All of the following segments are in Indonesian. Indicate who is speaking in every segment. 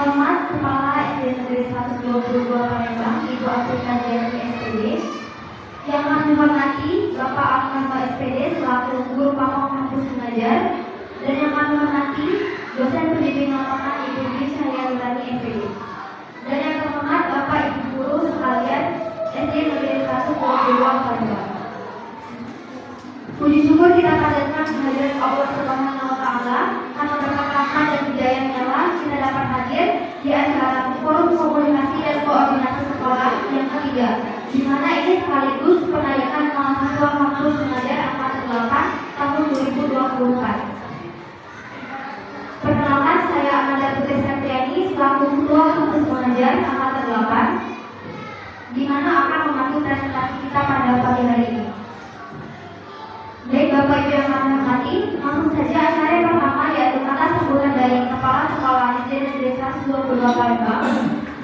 Speaker 1: terhormat Kepala SD Negeri 122 Palembang, Ibu Afrika Jayati SPD. Yang kami hormati Bapak Armando SPD selaku Guru Pokok Kampus Mengajar, dan yang kami hormati dosen pembimbing lapangan Ibu Dwi Cahyalurani SPD. Dan yang terhormat Bapak Ibu Guru sekalian SD Negeri 122 Palembang. Puji syukur kita panjatkan kehadiran Allah Subhanahu wa Ta'ala karena berkat rahmat dan hidayahnya lah kita dapat hadir di acara forum komunikasi dan koordinasi sekolah yang ketiga, di mana ini sekaligus penayangan mahasiswa kampus mengajar angkatan 8 tahun 2024. Perkenalkan, saya Amanda Putri Septiani selaku Ketua Kampus Mengajar angkatan 8, di mana akan memandu presentasi kita pada pagi hari ini. Baik Bapak Ibu yang kami hormati, langsung saja acara yang pertama yaitu kata sambutan dari Kepala Sekolah SD Negeri 122 Palembang,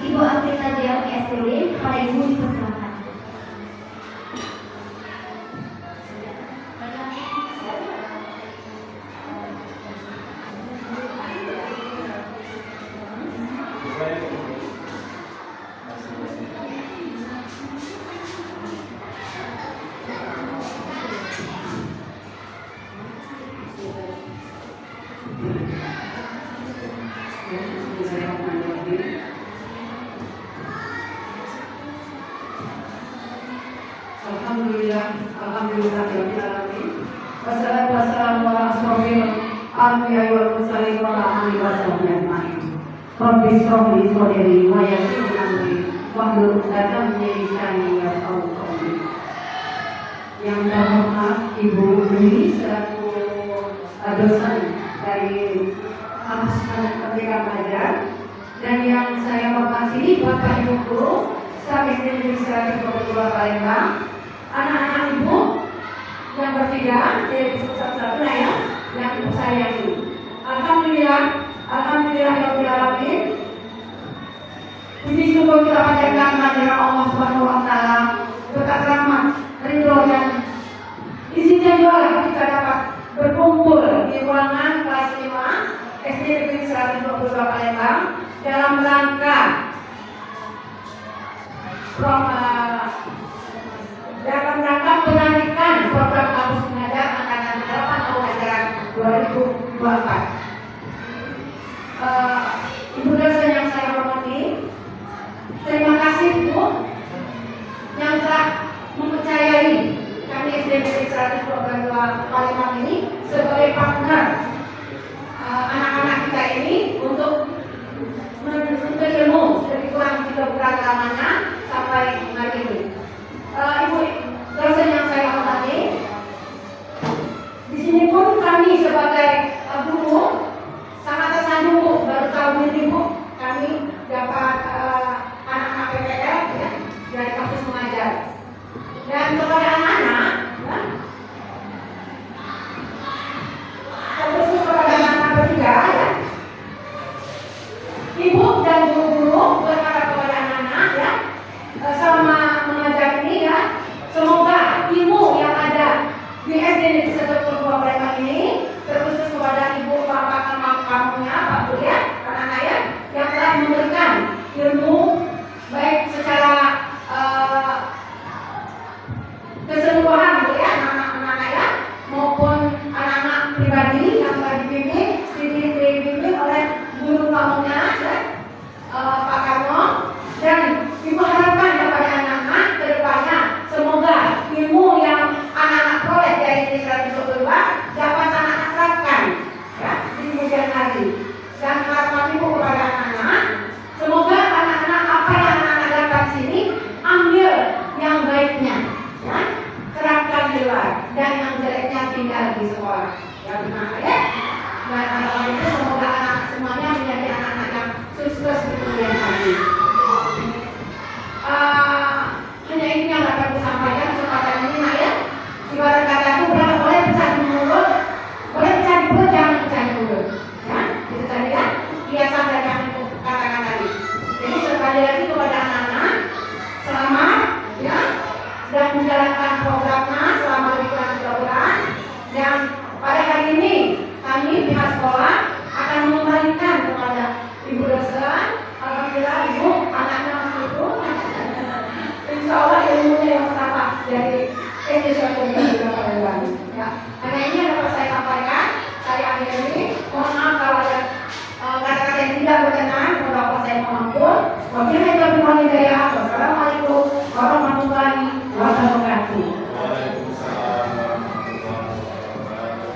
Speaker 1: Ibu Afrika Jayati SPD. Kepada Ibu dipersilakan.
Speaker 2: Alhamdulillah ya alamin. Wassalamu ala asrofil anbiya'i wal mursalin wa ala alihi wasahbihi ajma'in. Rabbi shrah li sadri wa yassir li amri wahlul 'uqdatam min lisani yafqahu qawli. Yang terhormat Ibu Dwi selaku dosen dari Kampus Merdeka Belajar, dan yang saya hormati Bapak Ibu Guru staf SD Negeri 122 Palembang, anak-anak ibu yang bertiga dari satu-satu ya, yang ibu saya ini. Alhamdulillah ya alamin. Puji syukur kita panjatkan kehadiran Allah Subhanahu wa Ta'ala, berkat rahmat, ridho dan izinnya juga kita dapat berkumpul di ruangan kelas 5 SD Negeri 122 Palembang dalam rangka penarikan program Kampus Mengajar angkatan 8 tahun ajaran 2024. Ibu dosen yang saya hormati, terima kasih Bu yang telah mempercayai kami SD Negeri 122 Palembang ini sebagai partner anak-anak kita ini untuk menuntut ilmu lebih kurang 3 bulan lamanya sampai hari ini. Ibu dosen yang saya hormati, di sini pun kami sebagai guru Wabillahi taufiq wal hidayah. Wassalamualaikum warahmatullahi wabarakatuh.
Speaker 3: Waalaikumsalam warahmatullahi wabarakatuh.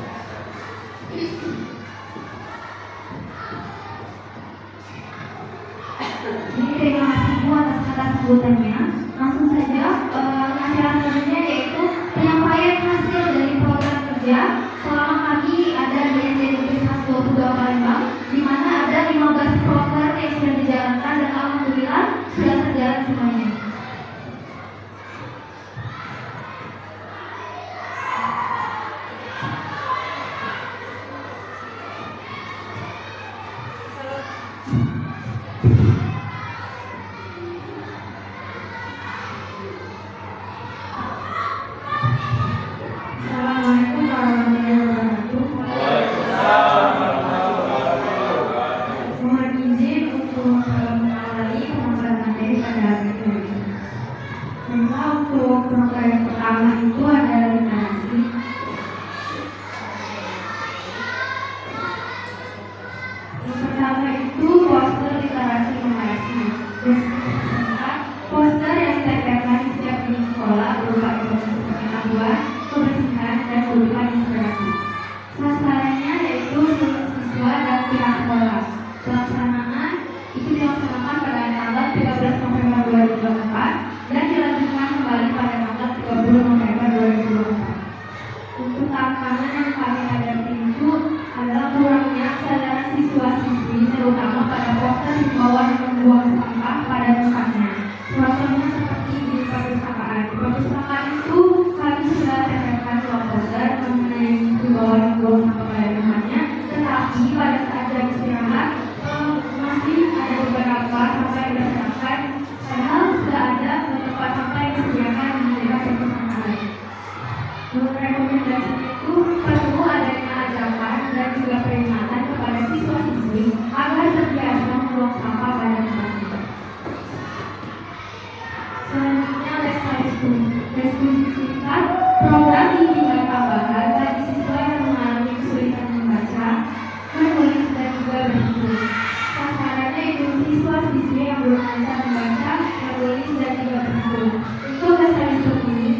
Speaker 1: Jadi terima kasih Bu atas kata sambutannya. Langsung saja acara selanjutnya yaitu penyampaian hasil dari program kerja selama kami ada di SDN Universitas 22 Palembang, di mana ada 15 program yang sudah dijalankan dan alhamdulillah sudah terjalan semuanya. Assalamualaikum warahmatullahi wabarakatuh.
Speaker 3: Waalaikumsalam warahmatullahi wabarakatuh.
Speaker 1: Mohon izin untuk mengawali pemaparan materi pada hari ini. Maka untuk program yang pertama itu adalah literasi. Yang pertama itu poster literasi numerasi. Poster yang ditempelkan di setiap unit sekolah berupa informasi pengetahuan, kebersihan, dan kehidupan inspirasi. Sasarannya yaitu seluruh siswa dan pihak sekolah. Pelaksanaan itu dilaksanakan pada tanggal 13 November 2024 dan dilanjutkan kembali pada tanggal 30 November 2024. Untuk tantangan yang kami hadapi itu adalah kurangnya kesadaran siswa-siswi terutama pada poster himbauan membuang sampah pada tempatnya. Contohnya seperti di perpustakaan. Di perpustakaan itu kami sudah tempelkan dua poster mengenai himbauan membuang sampah pada tempatnya, tetapi pada saat jam istirahat masih ada beberapa sampah yang disediakan, padahal sudah ada tempat sampah yang disediakan di daerah perpustakaan. Menurut rekomendasi itu perlu adanya ajakan dan juga peringatan kepada siswa-siswi agar terbiasa membuang sampah pada tempatnya. Selanjutnya diskusi singkat. Program bimbingan tambahan bagi siswa yang mengalami kesulitan membaca, menulis dan juga berhitung. Sasarannya itu siswa-siswi yang belum lancar membaca, menulis dan juga berhitung. Untuk bahasa hitung ini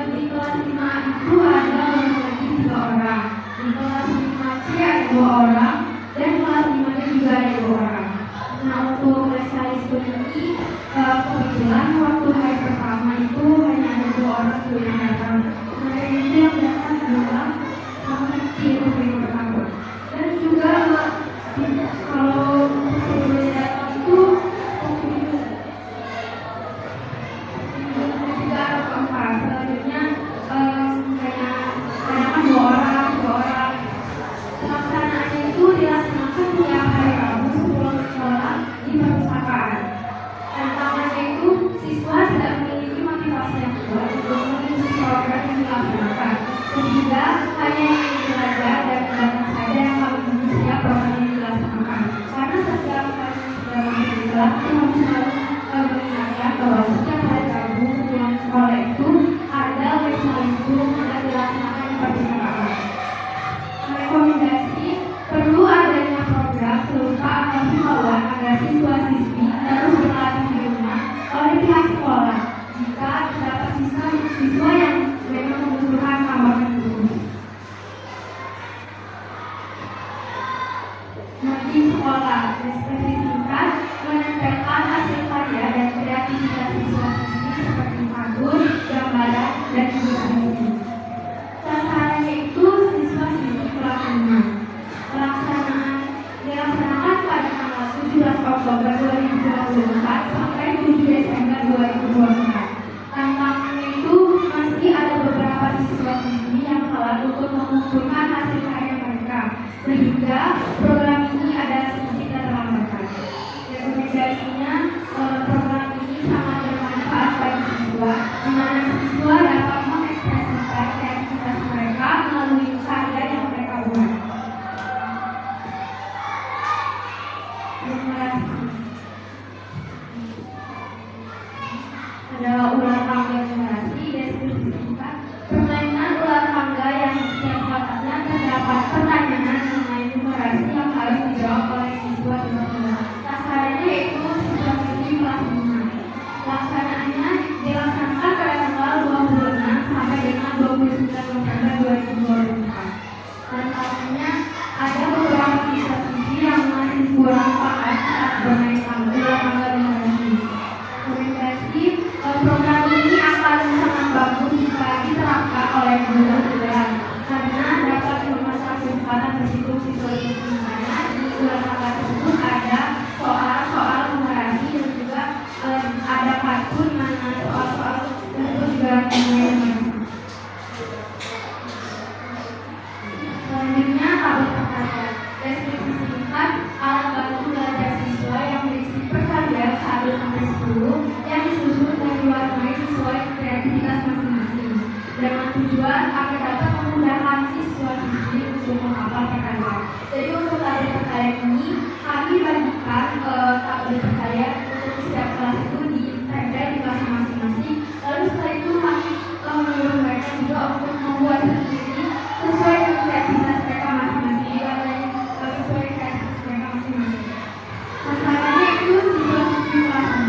Speaker 1: di kelas 5 itu ada kurang lebih 3 orang, di kelas 5C ada 2 orang, dan kelas 5 juga ada 2 orang. Nah untuk bahasa hitung ini kebetulan waktu hari pertama itu hanya ada 2 orang yang datang. Mereka itu yang datang adalah sama kecil hari pertama. Dan juga kalau sebelum datang itu juga ada keempat. Selanjutnya kebanyakan 2 orang. Pelaksanaannya itu dilaksanakan tiap hari Rabu sebelum sekolah di perpustakaan. Tantangannya itu siswa tidak memiliki motivasi yang kuat untuk mengikuti program yang dilaksanakan, sehingga hanya yang ingin belajar dan datang saja yang paling siap program yang dilaksanakan. Karena setiap kali sudah masuk di kelas itu harus selalu mengingatkan bahwa setiap hari Rabu sebelum sekolah itu ada website yang dilaksanakan di perpustakaan. Rekomendasi perlu adanya program serupa atau himbauan agar siswa-siswi terus berlatih di rumah oleh pihak sekolah jika terdapat siswa yang memang membutuhkan tambahan khusus. Di sekolah, diskusi singkat menempelkan hasil karya dan kreativitas siswa-siswi seperti pantun, gambaran, dan juga puisi. Sasarannya itu siswa-siswi kelas 5. Pelaksanaan dilaksanakan pada tanggal 17 Oktober 2024 sampai 7 Desember 2024. Tantangannya itu masih ada beberapa siswa-siswi yang telah untuk mengumpulkan hasil karya mereka, sehingga program ini ada sedikit keterlambatan. Rekomendasinya program ini sangat bermanfaat bagi siswa, di mana siswa dapat mengekspresikan kreativitas mereka melalui karya yang mereka buat. Terima kasih. Ada ular tangga numerasi, diskusi singkat. Permainan ular tangga yang setiap kotaknya terdapat pertanyaan mengenai numerasi yang harus dijawab oleh siswa. Sasarannya yaitu siswa aku di mana soal-soal tersebut juga mulai macam. Selanjutnya tabel perkarya. Deskripsi singkat alat bantu belajar siswa yang berisi perkarya 1-10 yang disusun dan diwarnai sesuai kreativitas masing-masing dengan tujuan agar dapat memudahkan siswa-siswi untuk menghafal perkarya. Jadi untuk tabel perkarya ini kami bagikan tabel perkarya untuk setiap kelas itu ditempel di kelas masing-masing. Lalu setelah itu kami menyuruh mereka juga untuk membuat sendiri sesuai dengan kreativitas mereka masing-masing. Sesuai kreativitas mereka masing-masing. Masalahnya itu siswa-siswi kelas 6.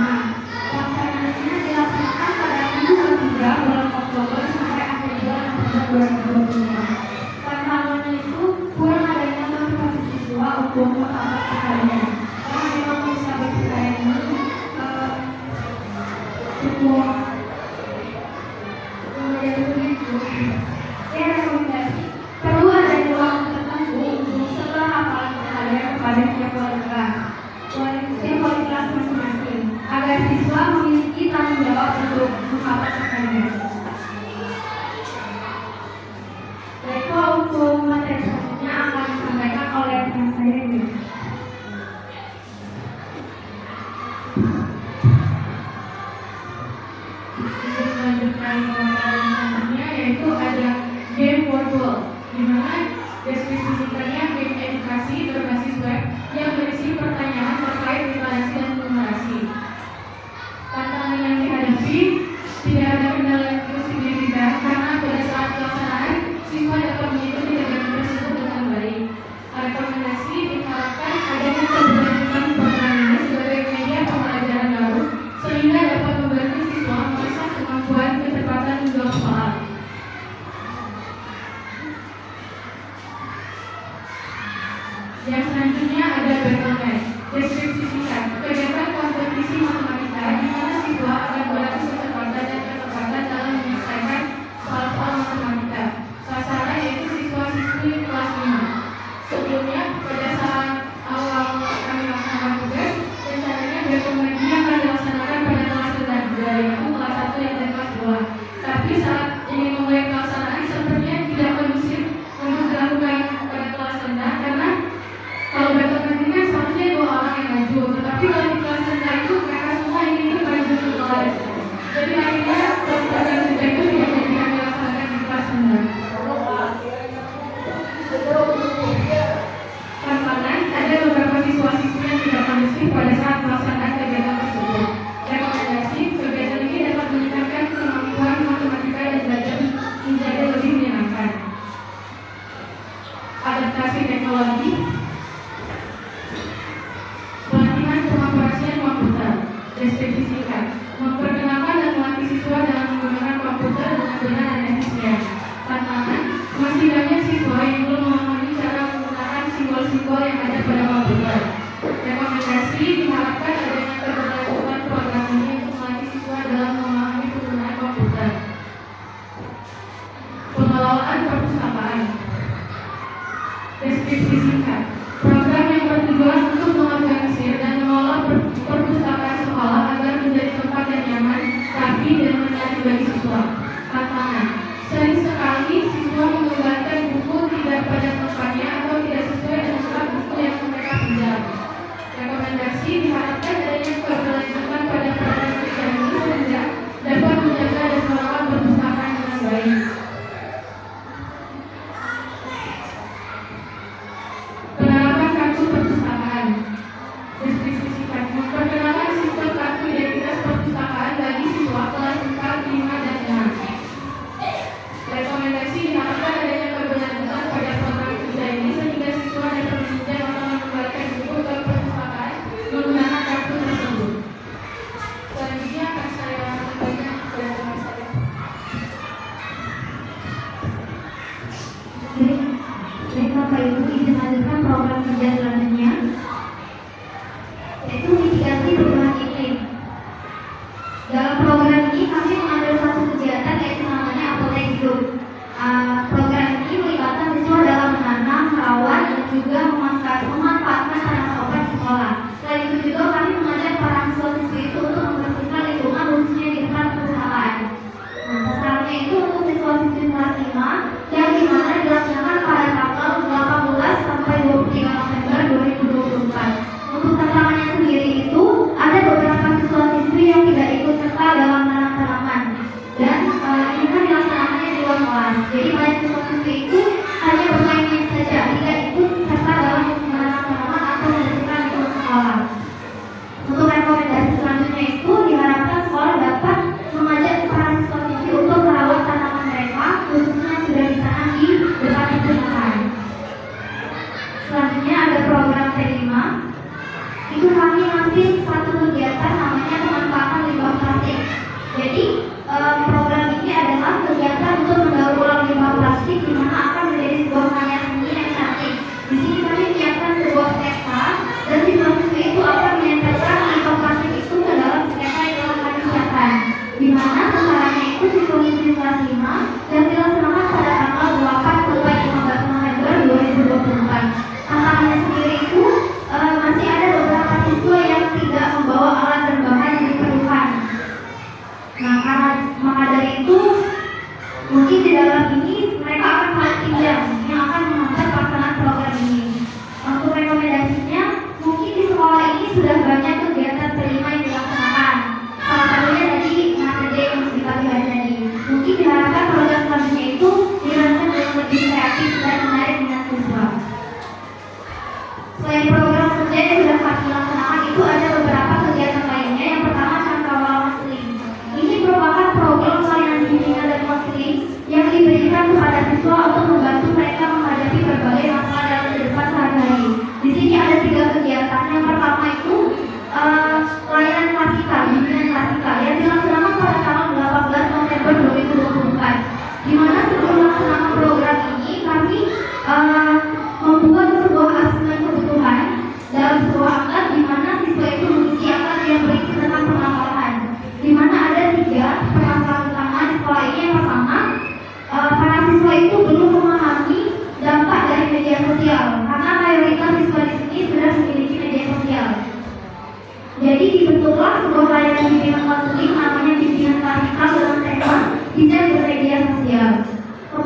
Speaker 1: Pelaksananya dilaksanakan pada minggu ketiga bulan Oktober sampai akhir bulan Oktober 2025. Tantangannya itu kurang adanya motivasi siswa untuk menghafal perkarya. Karena memang bisa perkarya ini cukup lumayan sulit. Ya, rekomendasi perlu adanya waktu tertentu untuk setelah hafalan perkarya kepada setiap wali kelas masing-masing agar siswa memiliki tanggung jawab untuk menghafal perkarya. Baik, untuk materi selanjutnya akan disampaikan oleh rekan saya ini.
Speaker 4: Melanjutkan pemaparan selanjutnya yaitu ada game wordwall, di mana deskripsi singkatnya game edukasi berbasis web yang berisi pertanyaan terkait literasi dan numerasi. Tantangan yang dihadapi tidak ada kendala yang cukup signifikan karena pada saat pelaksanaan siswa dapat mengikuti kegiatan tersebut dengan baik. Rekomendasi diharapkan adanya keberlanjutan program ini sebagai media pembelajaran baru sehingga dapat membantu siswa mengasah kemampuan kecepatan menjawab soal. Yang selanjutnya ada battle match. Deskripsi singkat kegiatan kompetisi matematika di mana siswa akan berlatih kecepatan dan ketepatan dalam menyelesaikan soal-soal matematika. Sasaran yaitu siswa-siswi kelas 5. Sebelumnya pada saat awal kami melaksanakan tugas, rencananya battle match ini akan dilaksanakan pada kelas rendah, yaitu kelas 1 yang dan kelas 2. Tapi saat ingin memulai pelaksanaan sepertinya tidak kondusif untuk dilakukan pada kelas rendah karena kalau battle match ini kan seharusnya 2 orang yang maju, tetapi kalau di kelas rendah itu mereka semua ingin ikut maju ke kelas. Jadi akhirnya program rendah itu tidak jadi kami laksanakan di kelas rendah. Tantangan ada beberapa siswa-siswi yang tidak kondusif pada saat pelaksanaan kegiatan tersebut. Rekomendasi kegiatan ini dapat meningkatkan kemampuan matematika dan belajar menjadi lebih menyenangkan. Adaptasi teknologi, pelatihan pengoperasian komputer. Deskripsi singkat memperkenalkan dan melatih siswa dalam menggunakan komputer dengan benar dan efisien. Tantangan masih banyak siswa yang belum memahami cara menggunakan simbol-simbol yang ada pada komputer. Rekomendasi diharapkan adanya keberlanjutan program ini untuk melatih siswa dalam memahami penggunaan komputer. Pengelolaan perpustakaan. Deskripsi singkat program yang bertujuan untuk mengorganisir dan mengelola perpustakaan sekolah agar menjadi tempat yang nyaman, rapi, dan menarik bagi siswa. Tantangan sering sekali siswa mengembalikan buku tidak pada tempatnya atau tidak sesuai dengan surat buku yang mereka pinjam. Rekomendasi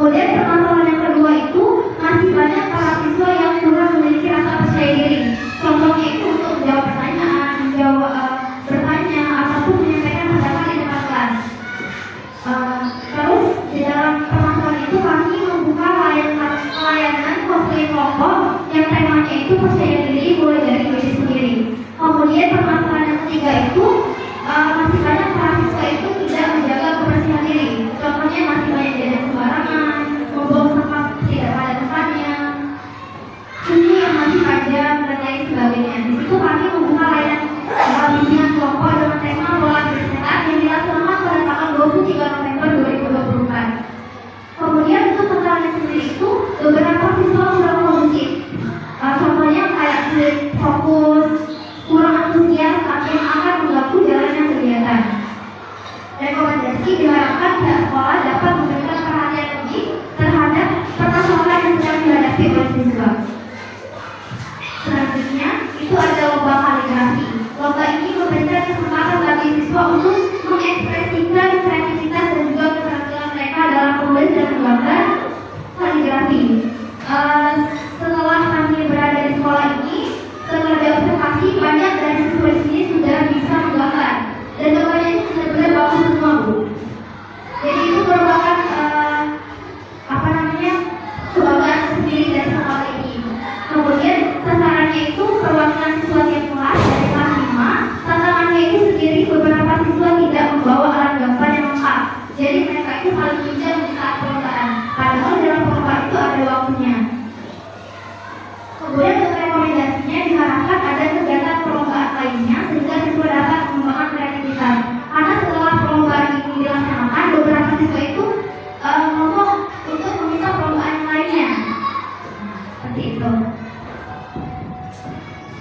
Speaker 1: Kemudian permasalahan yang kedua itu masih banyak para siswa yang kurang memiliki rasa percaya diri. Contohnya itu untuk menjawab pertanyaan, bertanya ataupun menyampaikan pendapat di depan kelas. Terus di dalam permasalahan itu kami membuka layanan konseling kelompok yang temanya itu percaya diri mulai dari diri sendiri. Kemudian permasalahan yang ketiga itu masih banyak para siswa itu tidak menjaga kebersihan diri. Contohnya masih banyak jajan sembarangan, membuang sampah tidak pada tempatnya, ini yang masih tajam dan lain sebagainya. Di situ kami membuka layanan bimbingan kelompok dengan tema pola hidup sehat yang dilaksanakan pada tanggal 23 November 2024. Kemudian untuk tantangannya sendiri itu beberapa siswa kurang kondusif. Contohnya kayak sulit fokus, kurang antusias yang akan mengganggu jalannya kegiatan. Rekomendasi diharapkan pihak sekolah dapat memberikan perhatian lebih terhadap permasalahan yang sedang dihadapi oleh siswa. Selanjutnya itu ada lomba kaligrafi. Lomba ini memberikan kesempatan bagi siswa untuk mengekspresikan kreativitas dan juga keterampilan mereka dalam menulis dan menggambar kaligrafi. Setelah kami berada di sekolah ini, setelah diobservasi banyak dari siswa di sini sudah bisa menggambar dan gambarnya itu benar-benar bagus semua, Bu. Jadi itu merupakan kebanggaan sendiri dari sekolah ini. Kemudian sasarannya itu perwakilan siswa tiap kelas dari kelas 5. Tantangannya itu sendiri beberapa siswa tidak membawa alat gambar yang lengkap. Jadi mereka itu paling pinjam di saat perlombaan. Padahal dalam perlombaan itu ada waktunya. Kemudian untuk rekomendasinya diharapkan ada kegiatan perlombaan lainnya sehingga siswa dapat mengembangkan kreativitas. Karena setelah perlombaan ini dilaksanakan, beberapa siswa itu ngomong untuk meminta perlombaan yang lainnya. Seperti itu.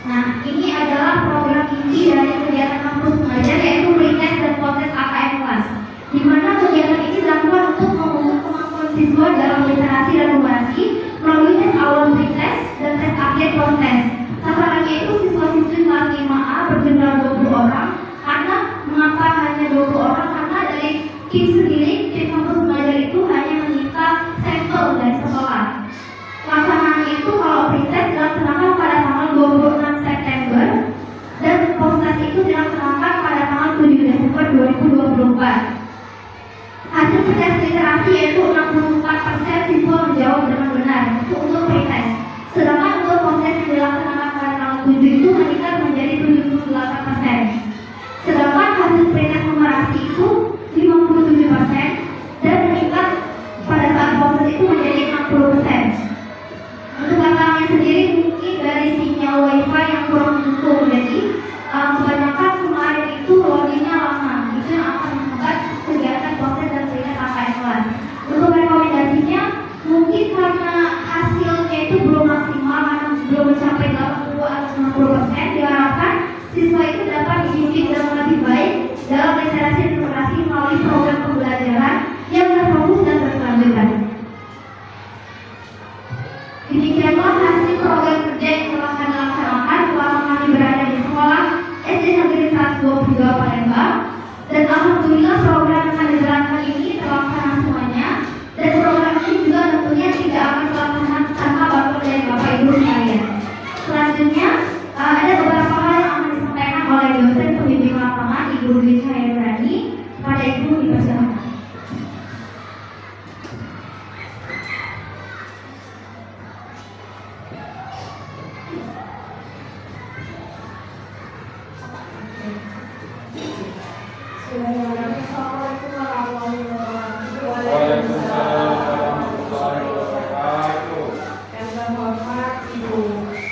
Speaker 1: Nah, ini adalah program inti dari kegiatan kampus mengajar yaitu pretest dan kontes AKM kelas. Di mana kegiatan ini dilakukan untuk mengukur kemampuan siswa dalam literasi dan numerasi melalui tes awal pretest dan tes akhir kontes. Sasarannya itu siswa-siswi kelas 5A berjumlah 20 orang. Karena mengapa hanya 20 orang? Karena dari tim sendiri, tim kampus mengajar itu hanya meminta sampel dari sekolah. Pelaksanaannya itu kalau pretest dilaksanakan pada tanggal 26 September dan kontes itu dilaksanakan pada tanggal 7 Desember 2024. Hasil tes literasi yaitu 64% siswa menjawab dengan benar untuk pretest. Sedangkan untuk kontes yang dilaksanakan pada tanggal 7 itu meningkat menjadi 78%. Sedangkan hasil pretest numerasi itu 57% dan meningkat pada saat kontes itu menjadi 60%. Untuk tantangannya sendiri mungkin dari sinyal wifi yang kurang mendukung, jadi kebanyakan kemarin itu loadingnya lama, itu yang akan menghambat kegiatan proses dan kegiatan AKM kelas. Untuk rekomendasinya mungkin karena hasilnya itu belum maksimal, karena belum mencapai 80 atau 90%, diharapkan siswa itu dapat dibimbing dengan lebih baik dalam literasi dan numerasi melalui program pembelajaran yang berfokus dan berkelanjutan. Demikianlah hasil program kerja yang telah kami laksanakan selama kami berada di sekolah SD Negeri 122 Palembang, dan alhamdulillah program yang kami jalankan ini terlaksana semuanya, dan program ini juga tentunya tidak akan terlaksana tanpa bantuan dari Bapak Ibu sekalian. Selanjutnya ada beberapa hal yang akan disampaikan oleh dosen pembimbing lapangan Ibu Dwi Cahyani. Pada Ibu dipersilakan.
Speaker 2: Assalamualaikum warahmatullahi wabarakatuh.
Speaker 3: Waalaikumsalam warahmatullahi wabarakatuh.
Speaker 2: Yang terhormat Ibu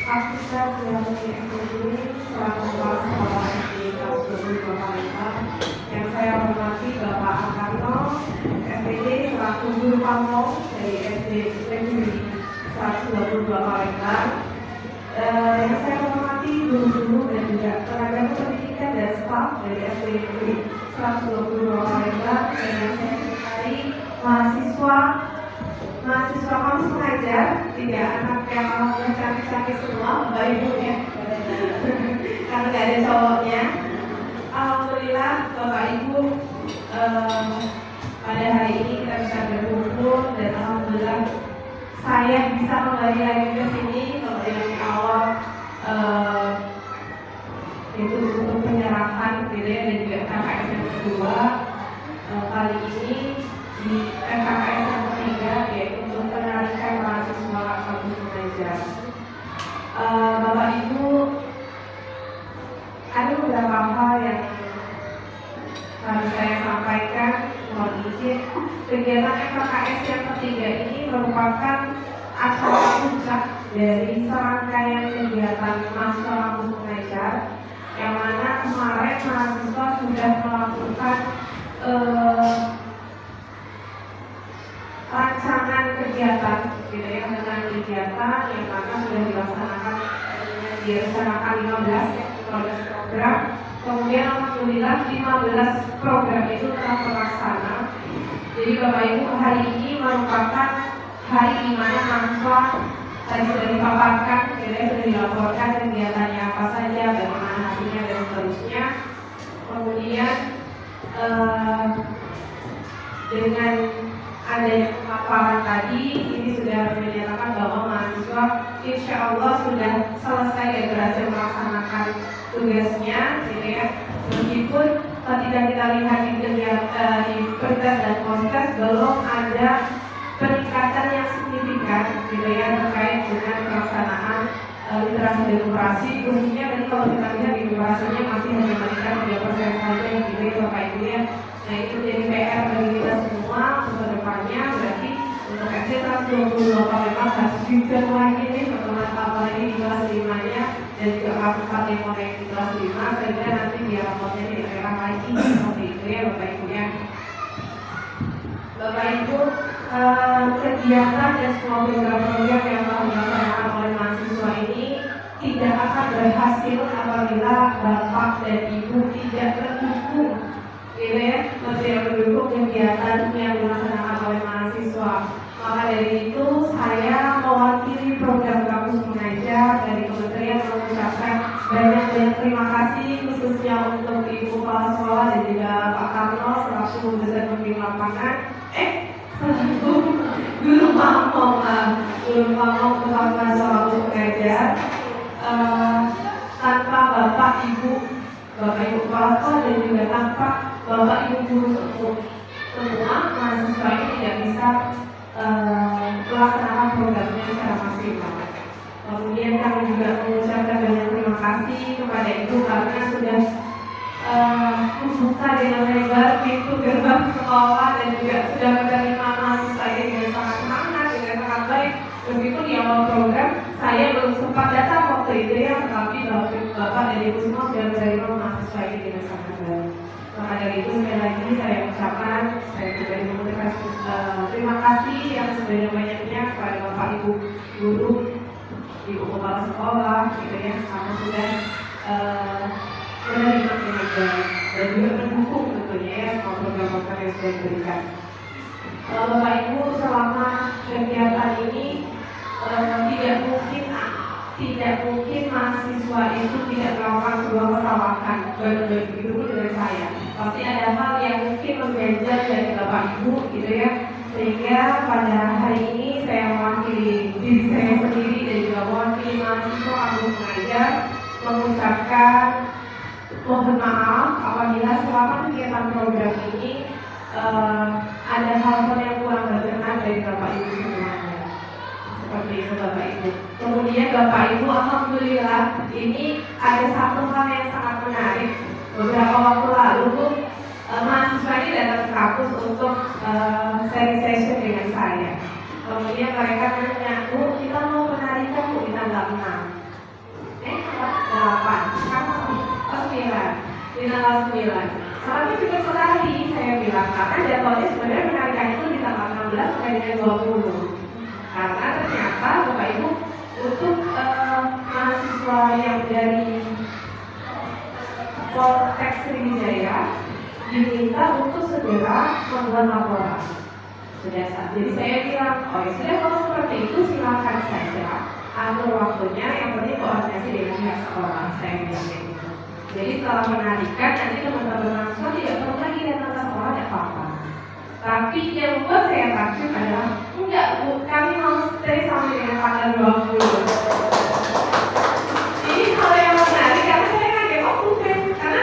Speaker 2: Hafizah Sulaimi MPD selaku Kepala Sekolah SD kelas 22 Palembang. Yang saya hormati Bapak Akarno MPD selaku Guru Pamong dari SD Negeri 122 Palembang. Yang saya hormati guru-guru dan juga tenaga pendidikan dan staf dari SD Negeri 122 Palembang, dan yang saya cintai mahasiswa kampus mengajar, tiga anak yang alhamdulillah cantik-cantik semua, Bapak Ibu ya, karena nggak ada cowoknya. Alhamdulillah Bapak Ibu pada hari ini kita bisa berkumpul dan alhamdulillah saya bisa kembali lagi ke sini kalau yang awal itu untuk penyerahan gitu ya, dan juga KKS yang kedua kali ini di KKS yang ketiga yaitu untuk penarikan mahasiswa kampus mengajar. Bapak Ibu, ada beberapa hal yang harus saya sampaikan. Mohon izin, kegiatan KKS yang ketiga ini merupakan acara puncak dari serangkaian kegiatan mahasiswa kampus mengajar, yang mana kemarin mahasiswa sudah melakukan rancangan kegiatan gitu ya, dengan kegiatan yang mana sudah dilaksanakan direncanakan 15 program. Kemudian alhamdulillah 15 program itu telah terlaksana. Jadi Bapak Ibu, hari ini merupakan hari di mana mahasiswa tadi sudah dipaparkan, sudah dilaporkan kegiatannya apa saja, bagaimana hasilnya dan seterusnya. Kemudian dengan adanya pemaparan tadi, ini sudah menyatakan bahwa mahasiswa insya Allah sudah selesai dan berhasil melaksanakan tugasnya, gitu ya. Meskipun ketika kita lihat di perdas dan kontes belum ada peningkatan yang signifikan, gitu ya, terkait dengan pelaksanaan literasi demokrasi, khususnya tadi kalau kita lihat demokrasinya masih hanya meningkat 3% saja, gitu ya Bapak Ibu ya. Nah itu jadi PR bagi kita semua untuk depannya. Berarti untuk SD 128 memang harus juga lagi nih pertemuan apalagi di kelas 5-nya dan juga kelas 4 yang mulai di kelas 5, sehingga nanti biar rapotnya di daerah lagi seperti itu ya Bapak Ibu ya. Bapak Ibu, kegiatan dan semua program-program yang telah dilaksanakan oleh mahasiswa ini tidak akan berhasil apabila Bapak dan Ibu tidak mendukung, gitu ya, tidak mendukung kegiatan yang dilaksanakan oleh mahasiswa. Maka dari itu saya mewakili program kampus mengajar dari kementerian mengucapkan banyak terima kasih khususnya untuk Ibu Kepala Sekolah dan juga Pak Karno selaku dosen pembimbing lapangan, selaku guru pamong utama kampus mengajar. Tanpa Bapak Ibu Kepala Sekolah dan juga tanpa Bapak Ibu guru semua mahasiswa ini tidak bisa melaksanakan programnya secara maksimal. Kemudian kami juga mengucapkan banyak terima kasih kepada Ibu karena sudah membuka dengan lebar pintu gerbang sekolah dan juga sudah menerima mahasiswa ini dengan sangat semangat, dengan sangat baik. Meskipun di awal program saya belum sempat datang waktu itu ya, tetapi Bapak dan Ibu semua sudah menerima mahasiswa ini dengan sangat baik. Maka dari itu sekali lagi saya ucapkan, saya juga mengucapkan terima kasih yang sebanyak-banyaknya kepada Bapak Ibu guru, Ibu Kepala Sekolah, gitu ya, karena sudah menerima dengan baik dan juga mendukung tentunya ya semua program-program yang sudah diberikan. Bapak Ibu, selama kegiatan ini tidak mungkin mahasiswa itu tidak melakukan sebuah kesalahan, begitu pun dengan saya. Pasti ada hal yang mungkin mengganjal dari Bapak Ibu, gitu ya. Sehingga pada hari ini saya mewakili diri saya sendiri dan juga mewakili mahasiswa kampus mengajar mengucapkan mohon maaf apabila selama kegiatan program ini ada hal-hal yang kurang berkenan dari Bapak Ibu semuanya. Seperti itu Bapak Ibu. Kemudian Bapak Ibu, alhamdulillah ini ada satu hal yang sangat menarik. Beberapa waktu lalu tuh mahasiswa ini datang ke kampus untuk sharing session dengan saya. Kemudian mereka nanya, Bu, kita mau penarikan Bu di tanggal 6. 8, kamu 9, di tanggal 9. Tapi cukup sekali saya bilang, karena jadwalnya sebenarnya penarikan itu di tanggal 16 sampai dengan 20. Karena ternyata Bapak Ibu untuk mahasiswa yang dari Poltek Sriwijaya diminta untuk segera membuat laporan. Sudah saat. Jadi saya bilang, oh ya sudah, kalau seperti itu silakan saja atur waktunya, yang penting koordinasi dengan pihak sekolah. Saya bilang gitu. Jadi setelah menarikan nanti teman-teman mahasiswa tidak perlu lagi datang ke sekolah, tidak apa-apa. Tapi
Speaker 4: Tapi yang membuat saya takjub adalah enggak Bu, kami mau stay sampai dengan tanggal 20. Ini hal yang menarik karena saya kaget, oh bukan, karena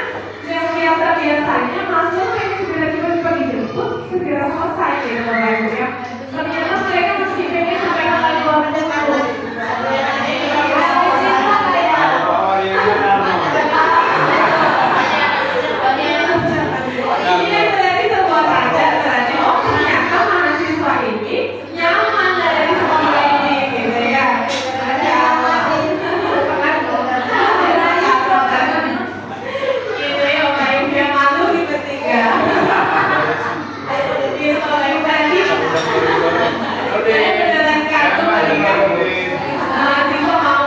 Speaker 4: yang biasa-biasanya mahasiswa yang segera tiba-tiba dijemput, segera selesai gitu Bapak Ibu ya. Ternyata mereka masih pengen sampai tanggal 20 tahun. Ini berarti sebuah tanda berarti oh ternyata mahasiswa ini nyaman dari sekolah ini gitu ya. Gitu ya Bapak Ibu yang malu di ketiga. Gitu Bapak Ibu tadi. Saya beneran kagum tadi kan. Mahasiswa mau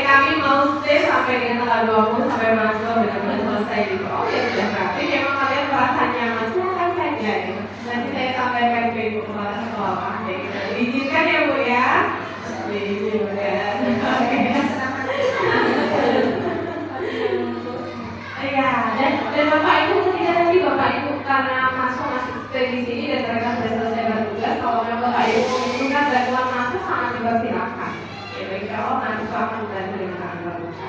Speaker 4: kami mau stay sampai dengan tanggal 20 sampai mahasiswa benar-benar selesai gitu. Oh ya sudah berarti memang kalian merasa nyaman silakan saja gitu. Nanti saya sampaikan ke ibu kepala sekolah ya gitu. Diizinkan ya Bu ya. Diizinkan. Oke. Ya, dan Bapak Ibu ketika tadi Bapak Ibu karena masuk masih stay di sini dan mereka sudah selesai bertugas, kalau memang Bapak Ibu membutuhkan bantuan masuk sangat dipersilakan. Gitu, insya Allah mahasiswa akan membantu dengan sangat terbuka.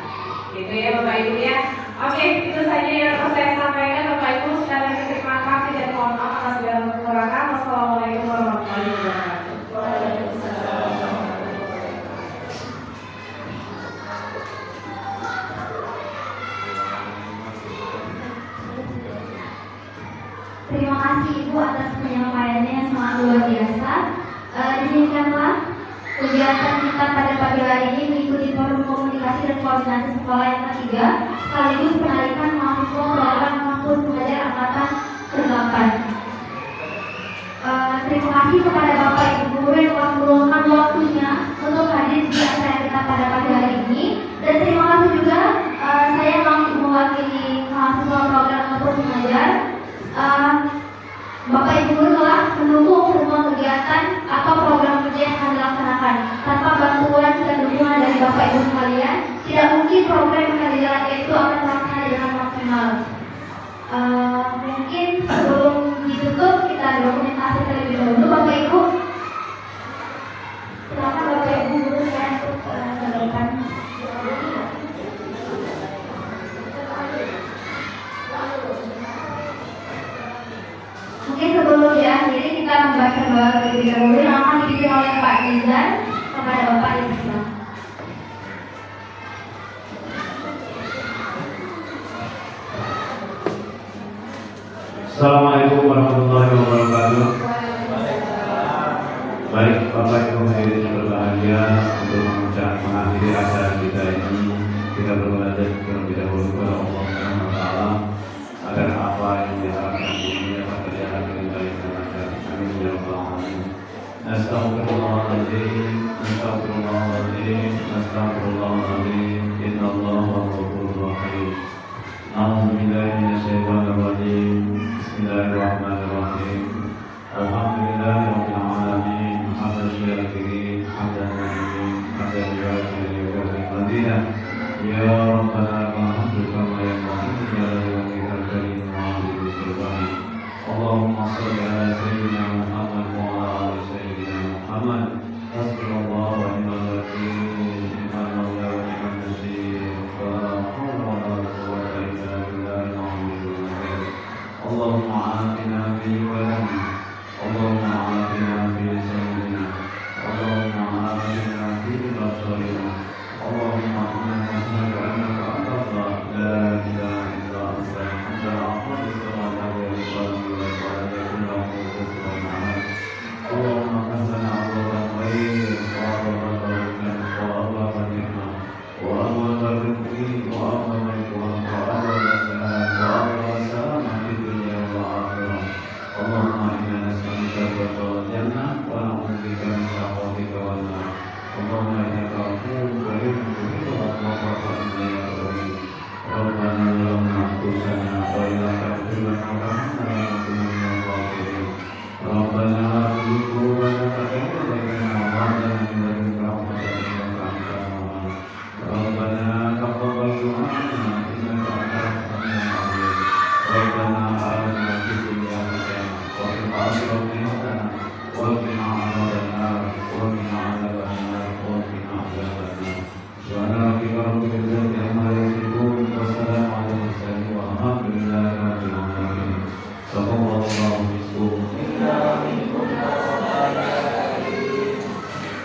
Speaker 4: Gitu ya Bapak Ibu ya. Oke, itu saja yang dapat saya sampaikan Bapak Ibu. Sekali lagi terima kasih dan mohon maaf atas segala kekurangan. Wassalamualaikum warahmatullahi wabarakatuh.
Speaker 1: Terima kasih Ibu atas penyampaiannya yang sangat luar biasa. Demikianlah kegiatan kita pada pagi hari ini mengikuti forum komunikasi dan koordinasi sekolah yang ketiga, sekaligus penarikan mahasiswa program kampus pengajar angkatan ke-8. Terima kasih kepada Bapak Ibu guru yang telah meluangkan waktunya untuk hadir di acara kita pada pagi hari ini. Dan terima kasih juga saya mewakili mahasiswa program kampus pengajar. Bapak Ibu guru telah mendukung semua kegiatan atau program kerja yang akan dilaksanakan. Tanpa bantuan dan dukungan dari Bapak Ibu sekalian, tidak mungkin program yang akan dijalankan itu akan terlaksana dengan maksimal. Mungkin sebelum ditutup kita dokumentasi terlebih dahulu Bapak Ibu. Silakan Bapak Ibu guru saya untuk sampaikan. Mungkin sebelum diakhiri kita membaca doa terlebih dahulu yang akan dipimpin oleh Pak Nizar kepada Bapak Ibu.
Speaker 3: Assalamualaikum warahmatullahi wabarakatuh. Baik Bapak Ibu hadirin yang berbahagia, untuk mengakhiri acara kita ini kita berdoa terlebih dahulu kepada Allah Subhanahu wa taala agar apa yang diharapkan ini dapat terjalan dengan baik dan lancar. Amin ya rabbal alamin. Astagfirullahaladzim, astagfirullahaladzim, astagfirullahaladzim. Innallaha ghafurur rahim. A'udzubillahi minasyaitonir rajim. Bismillahirrahmanirrahim. Alhamdulillahirabbil alamin. Hamdan syakirin, hamdan na'imin, hamdan yu'afiru wa yu'adina. Ya Rabbana alhamdu kama yanbaghi li wajhikal karim wa li sultani. Allahumma shalli ala sayyidina Muhammad wa ala ali sayyidina Muhammad. Hasbunallahu wa ni'mal wakeel, ni'mal mawla wa ni'mal nasir. La hawla wa la quwwata illa billahil aliyyil azim. Allahumma atina fi badana, Allahumma atina fi sam'ina, Allahumma atina fi basarina, Allahumma inna nas'aluka annaka anta Allah, la ilaha illa anta, anta al-ahad as-samad al-ghafur al-rahim al-kufuwan ahad. Allahumma qadana abwaab al-khair wa abwaab al-rahman wa abwaab al-ni'mah wa abwaab al-rizqi wa abwaab al-ikhwan wa abwaab al-salam wa abwaab al-salamah fi dunya wal akhirah. Allahumma inna nas'aluka ridha jannah wa na'udzubika min sakhatika wan nar. Allahumma innaka afuwwun karimun tuhibbul afwa fa'fu anna ya karim. Rabbana zalamna anfusana wa illam taghfir lana wa tarhamna lanakunanna minal khasirin. Rabbana la tuzigh qulubana ba'da idh hadaytana wa hab lana min ladunka rahmatan innaka antal wahhab. Rabbana taqabbal du'ana innaka antas samiul 'alim. Rabbana atina fid dunya hasanah wa fil akhirati Taqabbalallahu